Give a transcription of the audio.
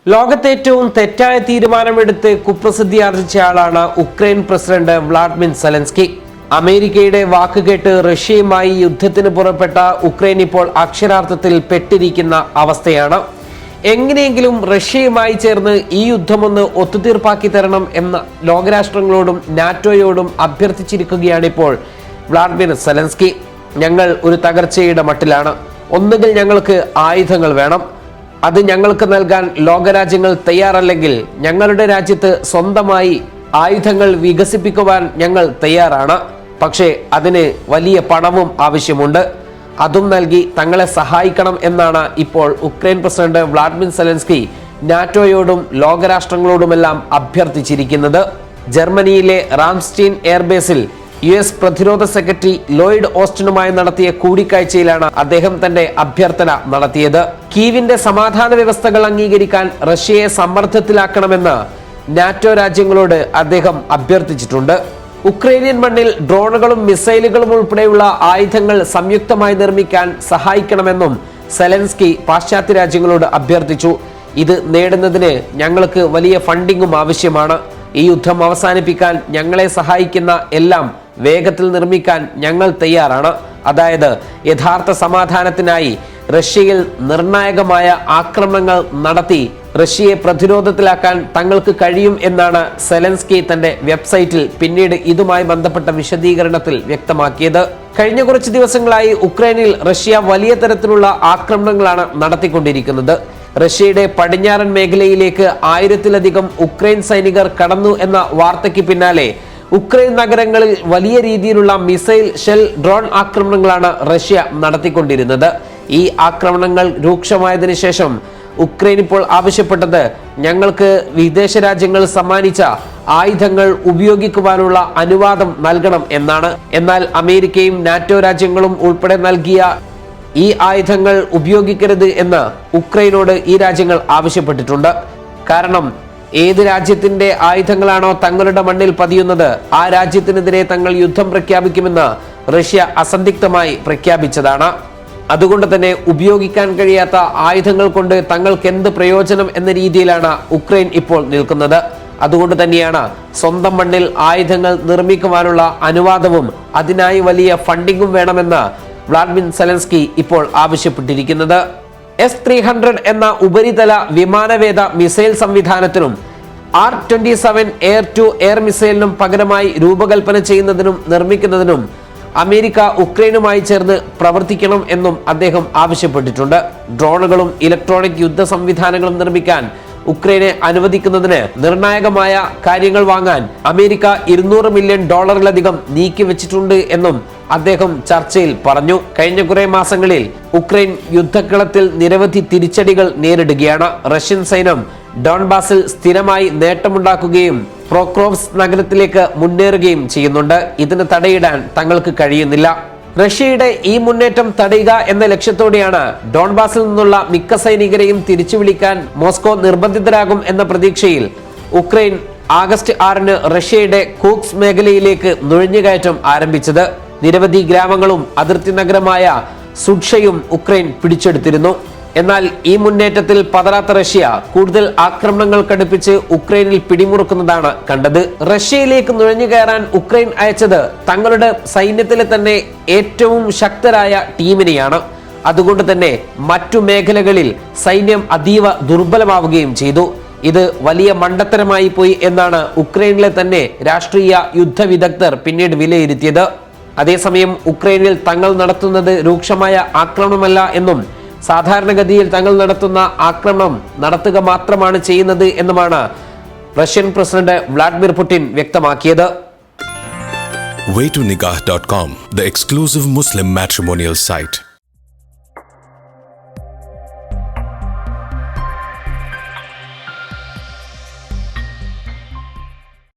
ലോകത്തെ ഏറ്റവും തെറ്റായ തീരുമാനമെടുത്ത് കുപ്രസിദ്ധി ആർജിച്ചയാളാണ് ഉക്രൈൻ പ്രസിഡന്റ് വ്ളാഡിമിർ സെലൻസ്കി. അമേരിക്കയുടെ വാക്കുകേട്ട് റഷ്യയുമായി യുദ്ധത്തിന് പുറപ്പെട്ട ഉക്രൈൻ ഇപ്പോൾ അക്ഷരാർത്ഥത്തിൽ പെട്ടിരിക്കുന്ന അവസ്ഥയാണ്. എങ്ങനെയെങ്കിലും റഷ്യയുമായി ചേർന്ന് ഈ യുദ്ധമൊന്ന് ഒത്തുതീർപ്പാക്കി തരണം എന്ന ലോകരാഷ്ട്രങ്ങളോടും നാറ്റോയോടും അഭ്യർത്ഥിച്ചിരിക്കുകയാണിപ്പോൾ വ്ളാഡിമിർ സെലൻസ്കി. ഞങ്ങൾ ഒരു തകർച്ചയുടെ മട്ടിലാണ്. ഒന്നുകിൽ ഞങ്ങൾക്ക് ആയുധങ്ങൾ വേണം. അത് ഞങ്ങൾക്ക് നൽകാൻ ലോകരാജ്യങ്ങൾ തയ്യാറല്ലെങ്കിൽ ഞങ്ങളുടെ രാജ്യത്ത് സ്വന്തമായി ആയുധങ്ങൾ വികസിപ്പിക്കുവാൻ ഞങ്ങൾ തയ്യാറാണ്. പക്ഷേ അതിന് വലിയ പണവും ആവശ്യമുണ്ട്. അതും നൽകി തങ്ങളെ സഹായിക്കണം എന്നാണ് ഇപ്പോൾ ഉക്രൈൻ പ്രസിഡന്റ് വ്ളാഡിമിർ സെലൻസ്കി നാറ്റോയോടും ലോകരാഷ്ട്രങ്ങളോടുമെല്ലാം അഭ്യർത്ഥിച്ചിരിക്കുന്നത്. ജർമ്മനിയിലെ റാംസ്റ്റീൻ എയർബേസിൽ US പ്രതിരോധ സെക്രട്ടറി ലോയിഡ് ഓസ്റ്റിനുമായി നടത്തിയ കൂടിക്കാഴ്ചയിലാണ് അദ്ദേഹം തന്റെ അഭ്യർത്ഥന നടത്തിയത്. കീവിന്റെ സമാധാന വ്യവസ്ഥകൾ അംഗീകരിക്കാൻ റഷ്യയെ സമ്മർദ്ദത്തിലാക്കണമെന്ന് നാറ്റോ രാജ്യങ്ങളോട് അദ്ദേഹം അഭ്യർത്ഥിച്ചിട്ടുണ്ട്. ഉക്രൈനിയൻ മണ്ണിൽ ഡ്രോണുകളും മിസൈലുകളും ഉൾപ്പെടെയുള്ള ആയുധങ്ങൾ സംയുക്തമായി നിർമ്മിക്കാൻ സഹായിക്കണമെന്നും സെലൻസ്കി പാശ്ചാത്യ രാജ്യങ്ങളോട് അഭ്യർത്ഥിച്ചു. ഇത് നേടുന്നതിന് ഞങ്ങൾക്ക് വലിയ ഫണ്ടിങ്ങും ആവശ്യമാണ്. ഈ യുദ്ധം അവസാനിപ്പിക്കാൻ ഞങ്ങളെ സഹായിക്കുന്ന എല്ലാം വേഗത്തിൽ നിർമ്മിക്കാൻ ഞങ്ങൾ തയ്യാറാണ്. അതായത് യഥാർത്ഥ സമാധാനത്തിനായി റഷ്യയിൽ നിർണായകമായ ആക്രമണങ്ങൾ നടത്തി റഷ്യയെ പ്രതിരോധത്തിലാക്കാൻ തങ്ങൾക്ക് കഴിയും എന്നാണ് സെലൻസ്കി തന്റെ വെബ്സൈറ്റിൽ പിന്നീട് ഇതുമായി ബന്ധപ്പെട്ട വിശദീകരണത്തിൽ വ്യക്തമാക്കിയത്. കഴിഞ്ഞ കുറച്ച് ദിവസങ്ങളായി ഉക്രൈനിൽ റഷ്യ വലിയ തരത്തിലുള്ള ആക്രമണങ്ങളാണ് നടത്തിക്കൊണ്ടിരിക്കുന്നത്. റഷ്യയുടെ പടിഞ്ഞാറൻ മേഖലയിലേക്ക് 1000-ലധികം ഉക്രൈൻ സൈനികർ കടന്നു എന്ന വാർത്തയ്ക്ക് പിന്നാലെ ഉക്രൈൻ നഗരങ്ങളിൽ വലിയ രീതിയിലുള്ള മിസൈൽ, ഷെൽ, ഡ്രോൺ ആക്രമണങ്ങളാണ് റഷ്യ നടത്തിക്കൊണ്ടിരുന്നത്. ഈ ആക്രമണങ്ങൾ രൂക്ഷമായതിനു ശേഷം ഉക്രൈൻ ഇപ്പോൾ ആവശ്യപ്പെട്ടത് ഞങ്ങൾക്ക് വിദേശ രാജ്യങ്ങൾ സമ്മാനിച്ച ആയുധങ്ങൾ ഉപയോഗിക്കുവാനുള്ള അനുവാദം നൽകണം എന്നാണ്. എന്നാൽ അമേരിക്കയും നാറ്റോ രാജ്യങ്ങളും ഉൾപ്പെടെ നൽകിയ ഈ ആയുധങ്ങൾ ഉപയോഗിക്കരുത് എന്ന് ഉക്രൈനോട് ഈ രാജ്യങ്ങൾ ആവശ്യപ്പെട്ടിട്ടുണ്ട്. കാരണം ഏത് രാജ്യത്തിന്റെ ആയുധങ്ങളാണോ തങ്ങളുടെ മണ്ണിൽ പതിയുന്നത് ആ രാജ്യത്തിനെതിരെ തങ്ങൾ യുദ്ധം പ്രഖ്യാപിക്കുമെന്ന് റഷ്യ അസന്ദിഗ്ധമായി പ്രഖ്യാപിച്ചതാണ്. അതുകൊണ്ട് തന്നെ ഉപയോഗിക്കാൻ കഴിയാത്ത ആയുധങ്ങൾ കൊണ്ട് തങ്ങൾക്ക് എന്ത് പ്രയോജനം എന്ന രീതിയിലാണ് ഉക്രൈൻ ഇപ്പോൾ നിൽക്കുന്നത്. അതുകൊണ്ട് തന്നെയാണ് സ്വന്തം മണ്ണിൽ ആയുധങ്ങൾ നിർമ്മിക്കുവാനുള്ള അനുവാദവും അതിനായി വലിയ ഫണ്ടിങ്ങും വേണമെന്ന് വ്ളാഡിമിർ സെലൻസ്കി ഇപ്പോൾ ആവശ്യപ്പെട്ടിരിക്കുന്നത്. S-300 എന്ന ഉപരിതല വിമാനവേദ മിസൈൽ സംവിധാനത്തിനും R-27 എയർ ടു എയർ മിസൈലിനും പകരമായി രൂപകൽപ്പന ചെയ്യുന്നതിനും നിർമ്മിക്കുന്നതിനും അമേരിക്ക ഉക്രൈനുമായി ചേർന്ന് പ്രവർത്തിക്കണം എന്നും അദ്ദേഹം ആവശ്യപ്പെട്ടിട്ടുണ്ട്. ഡ്രോണുകളും ഇലക്ട്രോണിക് യുദ്ധ സംവിധാനങ്ങളും നിർമ്മിക്കാൻ ഉക്രൈനെ അനുവദിക്കുന്നതിന് നിർണായകമായ കാര്യങ്ങൾ വാങ്ങാൻ അമേരിക്ക $200 മില്യൺ നീക്കിവെച്ചിട്ടുണ്ട് എന്നും അദ്ദേഹം ചർച്ചയിൽ പറഞ്ഞു. കഴിഞ്ഞ കുറെ മാസങ്ങളിൽ ഉക്രൈൻ യുദ്ധക്കളത്തിൽ നിരവധി തിരിച്ചടികൾ നേരിടുകയാണ്. റഷ്യൻ സൈന്യം ഡോൺബാസിൽ സ്ഥിരമായി നേട്ടമുണ്ടാക്കുകയും പ്രോക്രോവ്സ് നഗരത്തിലേക്ക് മുന്നേറുകയും ചെയ്യുന്നുണ്ട്. ഇതിന് തടയിടാൻ തങ്ങൾക്ക് കഴിയുന്നില്ല. റഷ്യയുടെ ഈ മുന്നേറ്റം തടയുക എന്ന ലക്ഷ്യത്തോടെയാണ് ഡോൺബാസിൽ നിന്നുള്ള മിക്ക സൈനികരെയും തിരിച്ചു വിളിക്കാൻ മോസ്കോ നിർബന്ധിതരാകും എന്ന പ്രതീക്ഷയിൽ ഉക്രൈൻ ആഗസ്റ്റ് 6-ന് റഷ്യയുടെ കൂക്സ് മേഖലയിലേക്ക് നുഴഞ്ഞുകയറ്റം ആരംഭിച്ചത്. നിരവധി ഗ്രാമങ്ങളും അതിർത്തി നഗരമായ സുഡ്ഷയും ഉക്രൈൻ പിടിച്ചെടുത്തിരുന്നു. എന്നാൽ ഈ മുന്നേറ്റത്തിൽ പതറാത്ത റഷ്യ കൂടുതൽ ആക്രമണങ്ങൾ കടുപ്പിച്ച് ഉക്രൈനിൽ പിടിമുറുക്കുന്നതാണ് കണ്ടത്. റഷ്യയിലേക്ക് നുഴഞ്ഞു കയറാൻ ഉക്രൈൻ അയച്ചത് തങ്ങളുടെ സൈന്യത്തിലെ തന്നെ ഏറ്റവും ശക്തരായ ടീമിനെയാണ്. അതുകൊണ്ട് തന്നെ മറ്റു മേഖലകളിൽ സൈന്യം അതീവ ദുർബലമാവുകയും ചെയ്തു. ഇത് വലിയ മണ്ടത്തരമായി പോയി എന്നാണ് ഉക്രൈനിലെ തന്നെ രാഷ്ട്രീയ യുദ്ധ വിദഗ്ധർ പിന്നീട് വിലയിരുത്തിയത്. അതേസമയം ഉക്രൈനിൽ തങ്ങൾ നടത്തുന്നത് രൂക്ഷമായ ആക്രമണമല്ല എന്നും സാധാരണഗതിയിൽ തങ്ങൾ നടത്തുന്ന ആക്രമണം നടത്തുക മാത്രമാണ് ചെയ്യുന്നത് എന്നുമാണ് റഷ്യൻ പ്രസിഡന്റ് വ്ളാഡിമിർ പുടിൻ വ്യക്തമാക്കിയത്. Waytonikah.com, the exclusive Muslim matrimonial site.